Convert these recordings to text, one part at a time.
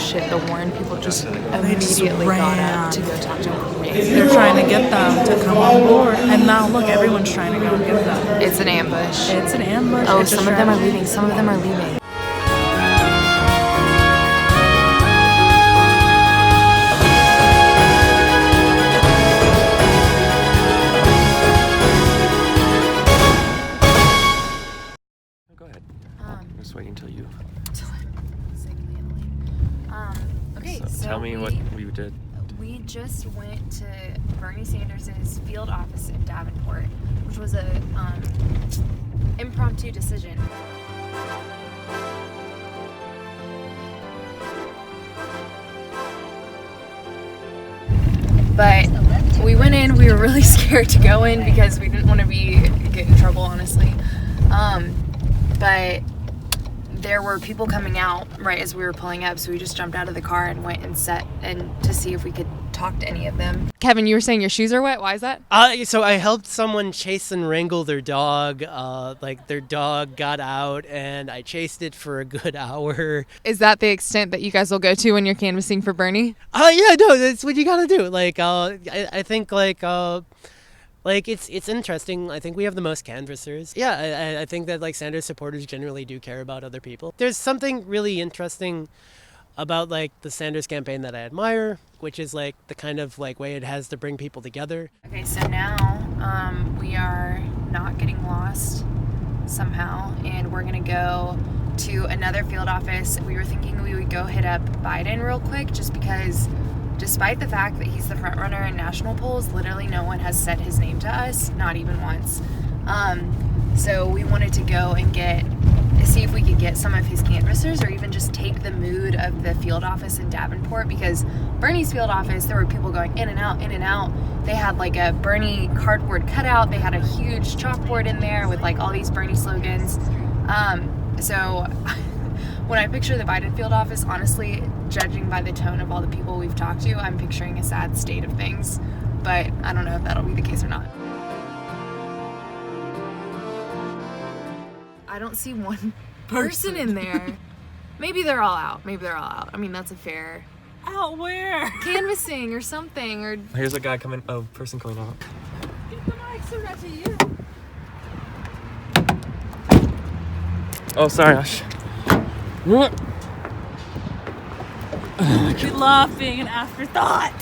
shit, the Warren people just immediately got up to go talk to Koury. They're trying to get them to come on board. And now, look, everyone's trying to go get them. It's an ambush. It's an ambush. Oh, some of them are leaving. Some of them are leaving. Go ahead. I'm just waiting until you. Okay, so tell me what we did. We just went to Bernie Sanders' field office in Davenport, which was a impromptu decision. But we went in, we were really scared to go in because we didn't want to get in trouble, honestly. But there were people coming out right as we were pulling up, so we just jumped out of the car and went and to see if we could talk to any of them. Kevin, you were saying your shoes are wet. Why is that? So I helped someone chase and wrangle their dog. Their dog got out, and I chased it for a good hour. Is that the extent that you guys will go to when you're canvassing for Bernie? Yeah, no, that's what you gotta do. I think it's interesting. I think we have the most canvassers. Yeah, I think that Sanders supporters generally do care about other people. There's something really interesting about the Sanders campaign that I admire, which is the kind of way it has to bring people together. Okay, so now we are not getting lost somehow, and we're gonna go to another field office. We were thinking we would go hit up Biden real quick, just because despite the fact that he's the front runner in national polls, literally no one has said his name to us, not even once. So we wanted to go and see if we could get some of his canvassers, or even just take the mood of the field office in Davenport, because Bernie's field office, there were people going in and out, in and out. They had a Bernie cardboard cutout. They had a huge chalkboard in there with all these Bernie slogans. So when I picture the Biden field office, honestly, judging by the tone of all the people we've talked to, I'm picturing a sad state of things. But I don't know if that'll be the case or not. I don't see one person in there. Maybe they're all out. I mean, that's a fair... Out where? Canvassing or something. Or Here's a guy coming. Oh, person coming out. Get the mic so right to you. Oh, sorry, Ash. We love being an afterthought.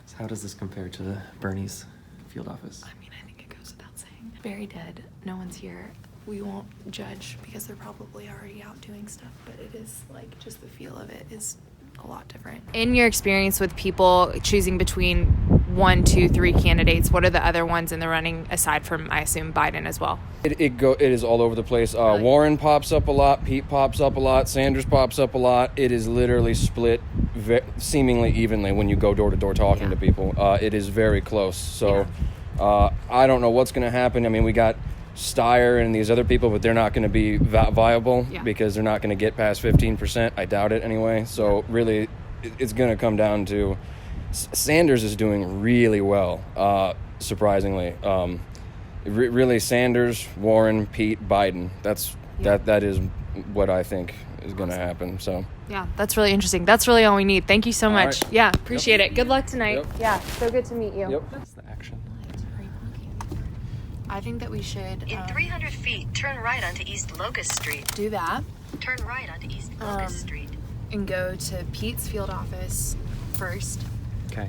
So how does this compare to Bernie's field office? I mean, I think it goes without saying. Very dead. No one's here. We won't judge because they're probably already out doing stuff, but it is just the feel of it is a lot different. In your experience with people choosing between 1, 2, 3 candidates, what are the other ones in the running aside from, I assume, Biden as well? It is all over the place. Really? Warren pops up a lot, Pete pops up a lot, Sanders pops up a lot. It is literally split seemingly evenly when you go door to door talking to people. It is very close. So I don't know what's going to happen. I mean, we got Steyer and these other people, but they're not going to be viable because they're not going to get past 15%. I doubt it anyway. So really, it's going to come down to Sanders is doing really well, surprisingly. Really, Sanders, Warren, Pete, Biden. That is what I think is going to happen. So yeah, that's really interesting. That's really all we need. Thank you so much. Right. Yeah, appreciate it. Good luck tonight. Yep. Yeah, so good to meet you. Yep. That's the action. I think that we should In 300 feet, turn right onto East Locust Street. do that Turn right onto East Locust Street. and go to Pete's field office first. Okay.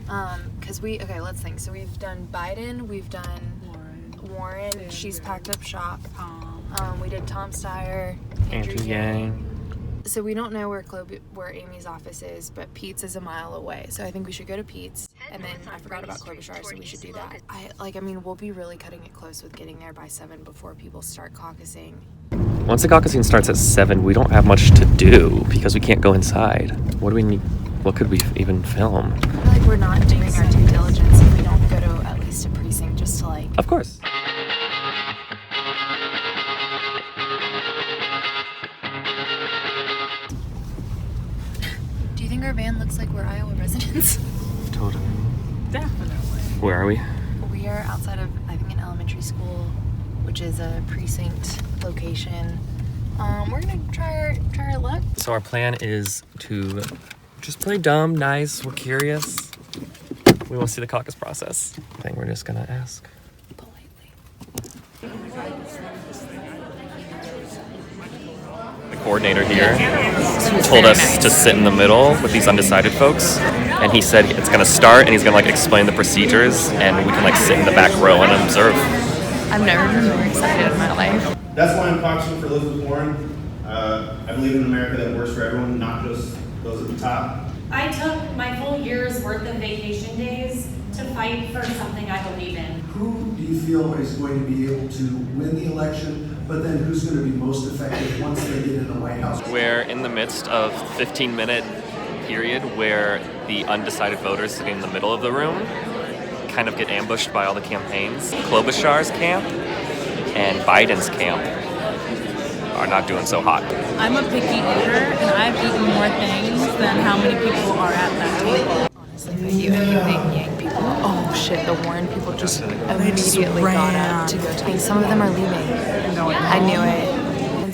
Because let's think. So we've done Biden, we've done Warren. She's packed up shop. We did Tom Steyer, Andrew Yang. So we don't know where Amy's office is, but Pete's is a mile away. So I think we should go to Pete's. And then I forgot about Klobuchar, so we should do that. We'll be really cutting it close with getting there by 7 before people start caucusing. Once the caucusing starts at 7, we don't have much to do because we can't go inside. What do we need? What could we even film? I feel like we're not doing our due diligence if we don't go to at least a precinct just to Of course. Do you think our van looks like we're Iowa residents? Totally. Definitely. Where are we? We are outside of, I think, an elementary school, which is a precinct location. we're gonna try our luck. So our plan is to just play dumb, nice, we're curious. We want to see the caucus process. I think we're just gonna ask. The coordinator here told us to sit in the middle with these undecided folks, and he said it's gonna start and he's gonna like explain the procedures and we can like sit in the back row and observe. I've never been more excited in my life. That's why I'm caucusing for Elizabeth Warren. I believe in an America that works for everyone, not just those at the top. I took my full year's worth of vacation days to fight for something I believe in. Who do you feel is going to be able to win the election, but then who's going to be most effective once they get in the White House? We're in the midst of 15-minute period where the undecided voters sitting in the middle of the room kind of get ambushed by all the campaigns. Klobuchar's camp and Biden's camp are not doing so hot. I'm a picky eater, and I've eaten more things than how many people are at that table. Honestly, if you anything Yang people, oh shit, the Warren people just immediately got up to go to. Some of them are leaving. I knew it.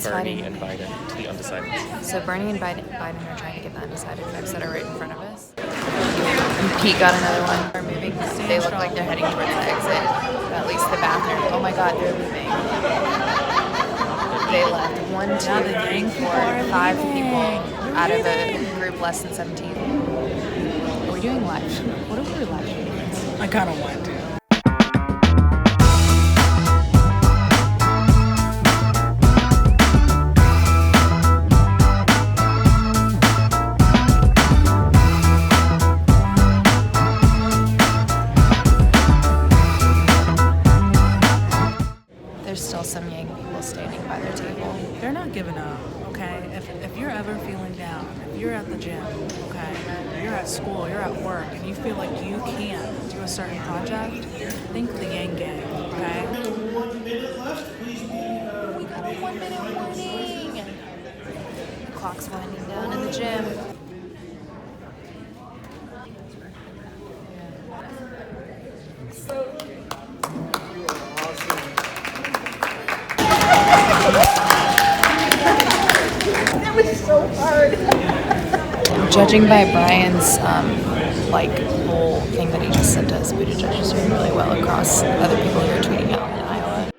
Bernie and Biden to the undecideds. So Bernie and Biden are trying to get the undecided folks that are right in front of us. And Pete got another one. They're moving. They look like they're heading towards the exit. At least the bathroom. Oh my god, they're leaving. They left 1, 2, 3, 4, 5 people out of a group less than 17. Are we doing live? What if we're live streaming? I kind of want to. There's still some Yang people standing by their table. They're not giving up, okay? If you're ever feeling down, if you're at the gym, okay, you're at school, you're at work, and you feel like you can't do a certain project, think the Yang Gang, okay? 1 minute left. Please be. We got a 1 minute warning. The clock's winding down in the gym. Judging by Brian's whole thing that he just sent us, Buttigieg is doing really well across other people who are tweeting out in Iowa.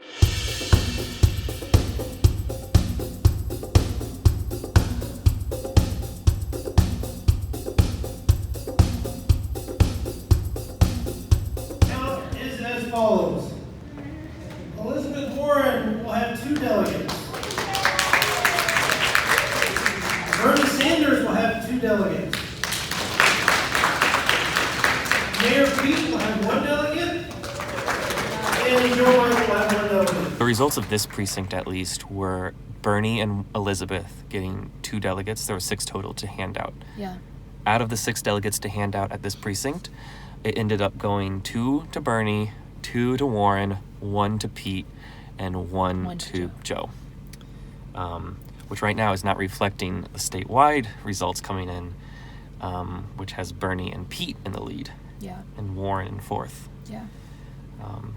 Count is as follows. Elizabeth Warren will have 2 delegates. Bernie Sanders will have 2 delegates. Mayor Pete will have 1 delegate. And Joe Biden will have 1 delegate. The results of this precinct, at least, were Bernie and Elizabeth getting 2 delegates. There were 6 total to hand out. Yeah. Out of the 6 delegates to hand out at this precinct, it ended up going 2 to Bernie, 2 to Warren, 1 to Pete, and 1 to Joe. Which right now is not reflecting the statewide results coming in, which has Bernie and Pete in the lead. Yeah. And Warren in 4th. Yeah.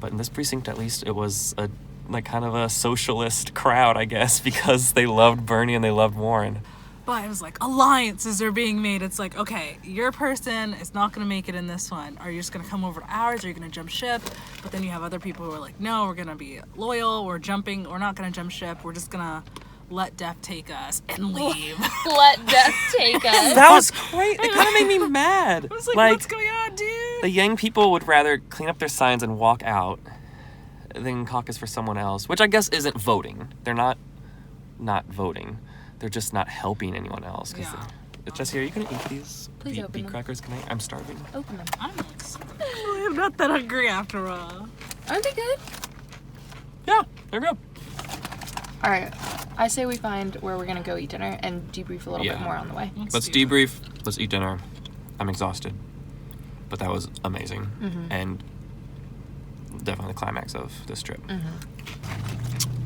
But in this precinct, at least, it was kind of a socialist crowd, I guess, because they loved Bernie and they loved Warren. But it was like, alliances are being made. It's like, okay, your person is not going to make it in this one. Are you just going to come over to ours? Are you going to jump ship? But then you have other people who are like, no, we're going to be loyal. We're not going to jump ship. We're just going to let death take us and leave. Let death take us. That was great. It kind of made me mad. I was like, what's going on, dude? The Yang people would rather clean up their signs and walk out than caucus for someone else, which I guess isn't voting. They're not voting. They're just not helping anyone else. Yeah. Jessie, are you going to eat these Please open beet them. crackers? I'm starving. Open them. I'm not that hungry after all. Aren't they good? Yeah, they're good. All right. I say we find where we're going to go eat dinner and debrief a little bit more on the way. Let's debrief. Let's eat dinner. I'm exhausted. But that was amazing. And definitely the climax of this trip.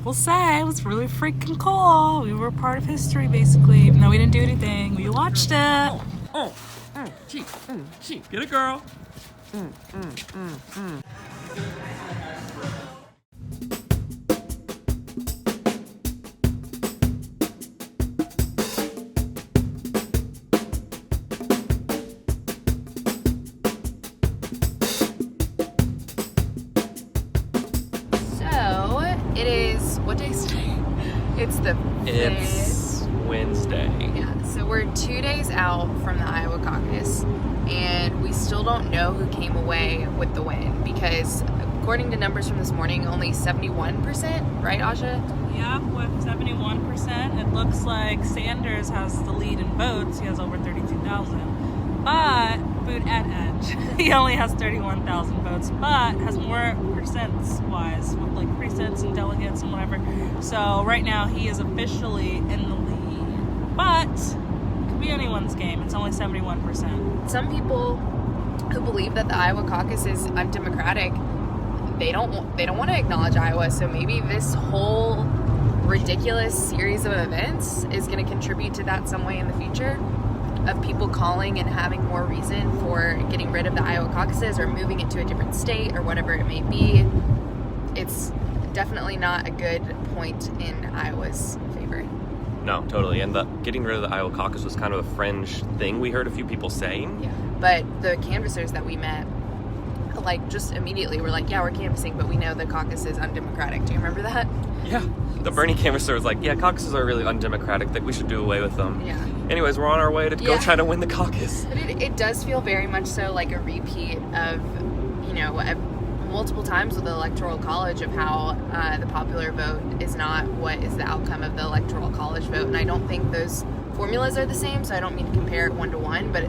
We'll say it was really freaking cool. We were part of history, basically, even though we didn't do anything. We watched it. Get it, girl. the 5th. It's Wednesday. Yeah, so we're 2 days out from the Iowa caucus, and we still don't know who came away with the win because, according to numbers from this morning, only 71%, right, Aasha? Yeah, with 71%, it looks like Sanders has the lead in votes. He has over 32,000. But Boot at Edge, he only has 31,000 votes, but has more percents-wise with like precincts and delegates and whatever. So right now he is officially in the lead, but it could be anyone's game. It's only 71%. Some people who believe that the Iowa caucus is undemocratic, they don't want to acknowledge Iowa. So maybe this whole ridiculous series of events is going to contribute to that some way in the future, of people calling and having more reason for getting rid of the Iowa caucuses or moving it to a different state or whatever it may be. It's definitely not a good point in Iowa's favor. No, totally. And the getting rid of the Iowa caucus was kind of a fringe thing we heard a few people saying. Yeah. But the canvassers that we met, like, just immediately were like, yeah, we're canvassing, but we know the caucus is undemocratic. Do you remember that? Yeah. The Bernie canvasser was like, yeah, caucuses are really undemocratic, that we should do away with them. Yeah. Anyways, we're on our way to go try to win the caucus. But it does feel very much so like a repeat of, multiple times with the Electoral College of how the popular vote is not what is the outcome of the Electoral College vote. And I don't think those formulas are the same, so I don't mean to compare it one to one, but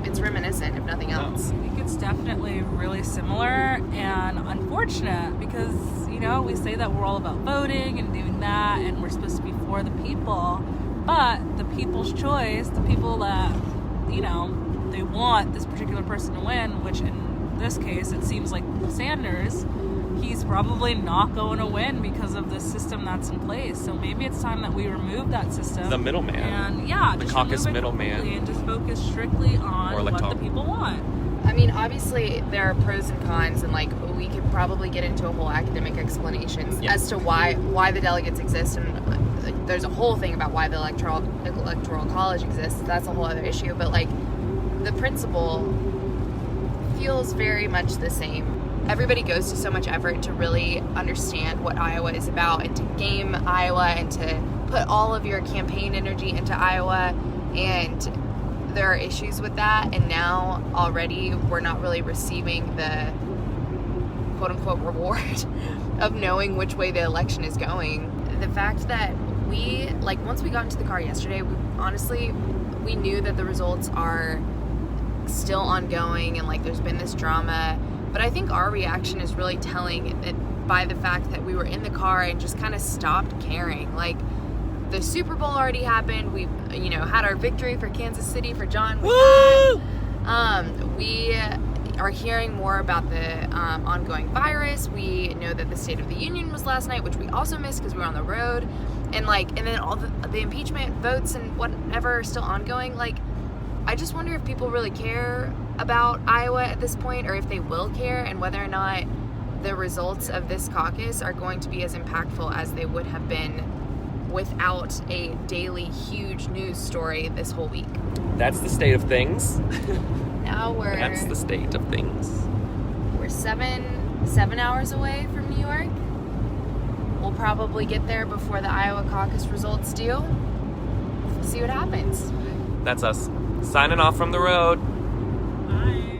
it's reminiscent, if nothing else. I think it's definitely really similar and unfortunate because, we say that we're all about voting and doing that, and we're supposed to be for the people, but the people's choice, the people that, they want this particular person to win, which in this case, it seems like Sanders, he's probably not going to win because of the system that's in place. So maybe it's time that we remove that system. The middleman. And the caucus middleman. And just focus strictly on what the people want. I mean, obviously there are pros and cons, and we could probably get into a whole academic explanation as to why the delegates exist, and there's a whole thing about why the electoral college exists. That's a whole other issue, but the principle feels very much the same. Everybody goes to so much effort to really understand what Iowa is about and to game Iowa and to put all of your campaign energy into Iowa, and there are issues with that, and now already we're not really receiving the quote-unquote reward of knowing which way the election is going. The fact that once we got into the car yesterday, we knew that the results are still ongoing and there's been this drama, but I think our reaction is really telling by the fact that we were in the car and just kind of stopped caring. The Super Bowl already happened. We've, had our victory for Kansas City for Jon. Woo! We are hearing more about the ongoing virus. We know that the State of the Union was last night, which we also missed because we were on the road. And then all the impeachment votes and whatever are still ongoing. I just wonder if people really care about Iowa at this point, or if they will care, and whether or not the results of this caucus are going to be as impactful as they would have been without a daily huge news story this whole week. That's the state of things. That's the state of things. We're seven hours away from New York. We'll probably get there before the Iowa caucus results do. See what happens. That's us signing off from the road. Bye.